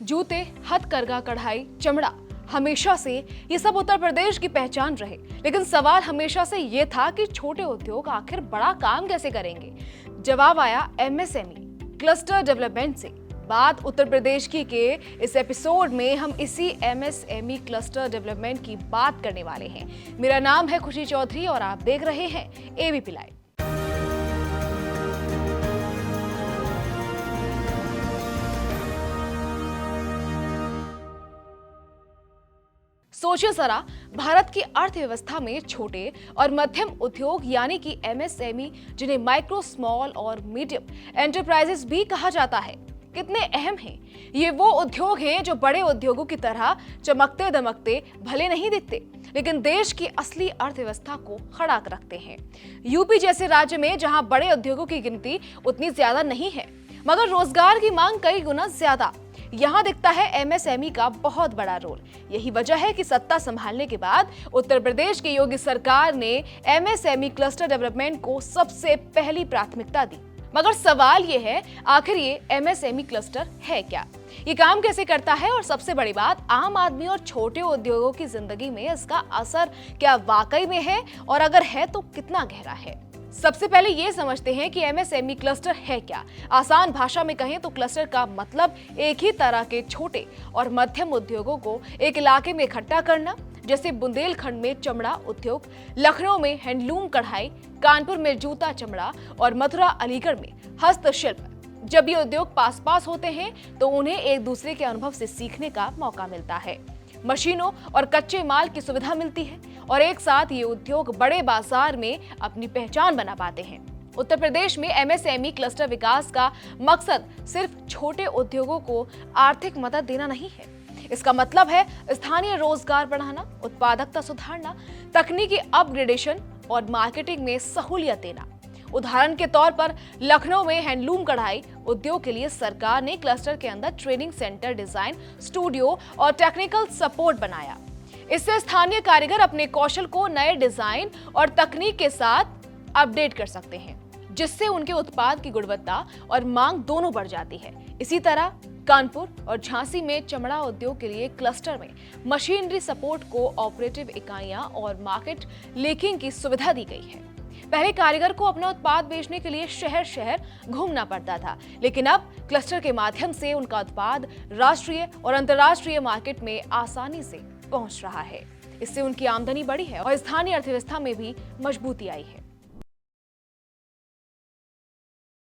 जूते, हथकरघा, कढ़ाई, चमड़ा, हमेशा से ये सब उत्तर प्रदेश की पहचान रहे। लेकिन सवाल हमेशा से ये था कि छोटे उद्योग आखिर बड़ा काम कैसे करेंगे। जवाब आया एमएसएमई क्लस्टर डेवलपमेंट से। बात उत्तर प्रदेश की के इस एपिसोड में हम इसी एमएसएमई क्लस्टर डेवलपमेंट की बात करने वाले हैं। मेरा नाम है खुशी चौधरी और आप देख रहे हैं एबीपी लाइव। सोचिए जरा, भारत की अर्थव्यवस्था में छोटे और मध्यम उद्योग यानी कि एमएसएमई, जिन्हें माइक्रो, स्मॉल और मीडियम एंटरप्राइजेस भी कहा जाता है, कितने अहम हैं। ये वो उद्योग हैं जो बड़े उद्योगों की तरह चमकते दमकते भले नहीं दिखते, लेकिन देश की असली अर्थव्यवस्था को खड़ा रखते हैं। यूपी जैसे राज्य में जहां बड़े उद्योगों की गिनती उतनी ज्यादा नहीं है, मगर रोजगार की मांग कई गुना ज्यादा, यहाँ दिखता है एमएसएमई का बहुत बड़ा रोल। यही वजह है कि सत्ता संभालने के बाद उत्तर प्रदेश की योगी सरकार ने एमएसएमई क्लस्टर डेवलपमेंट को सबसे पहली प्राथमिकता दी। मगर सवाल ये है, आखिर ये एमएसएमई क्लस्टर है क्या, ये काम कैसे करता है और सबसे बड़ी बात, आम आदमी और छोटे उद्योगों की जिंदगी में इसका असर क्या वाकई में है, और अगर है तो कितना गहरा है। सबसे पहले ये समझते हैं कि एमएसएमई क्लस्टर है क्या। आसान भाषा में कहें तो क्लस्टर का मतलब एक ही तरह के छोटे और मध्यम उद्योगों को एक इलाके में इकट्ठा करना। जैसे बुंदेलखंड में चमड़ा उद्योग, लखनऊ में हैंडलूम कढ़ाई, कानपुर में जूता चमड़ा और मथुरा अलीगढ़ में हस्तशिल्प। जब ये उद्योग पास पास होते हैं तो उन्हें एक दूसरे के अनुभव से सीखने का मौका मिलता है, मशीनों और कच्चे माल की सुविधा मिलती है और एक साथ ये उद्योग बड़े बाजार में अपनी पहचान बना पाते हैं। उत्तर प्रदेश में एमएसएमई क्लस्टर विकास का मकसद सिर्फ छोटे उद्योगों को आर्थिक मदद देना नहीं है। इसका मतलब है स्थानीय रोजगार बढ़ाना, उत्पादकता सुधारना, तकनीकी अपग्रेडेशन और मार्केटिंग में सहूलियत देना। उदाहरण के तौर पर लखनऊ में हैंडलूम कढ़ाई उद्योग के लिए सरकार ने क्लस्टर के अंदर ट्रेनिंग सेंटर, डिजाइन स्टूडियो और टेक्निकल सपोर्ट बनाया। इससे स्थानीय कारीगर अपने कौशल को नए डिजाइन और तकनीक के साथ अपडेट कर सकते हैं, जिससे उनके उत्पाद की गुणवत्ता और मांग दोनों बढ़ जाती है। इसी तरह कानपुर और झांसी में चमड़ा उद्योग के लिए क्लस्टर में मशीनरी सपोर्ट को ऑपरेटिव इकाइयां और मार्केट लिंकिंग की सुविधा दी गई है। पहले कारीगर को अपना उत्पाद बेचने के लिए शहर शहर घूमना पड़ता था, लेकिन अब क्लस्टर के माध्यम से उनका उत्पाद राष्ट्रीय और अंतर्राष्ट्रीय मार्केट में आसानी से पहुंच रहा है। इससे उनकी आमदनी बढ़ी है और स्थानीय अर्थव्यवस्था में भी मजबूती आई है।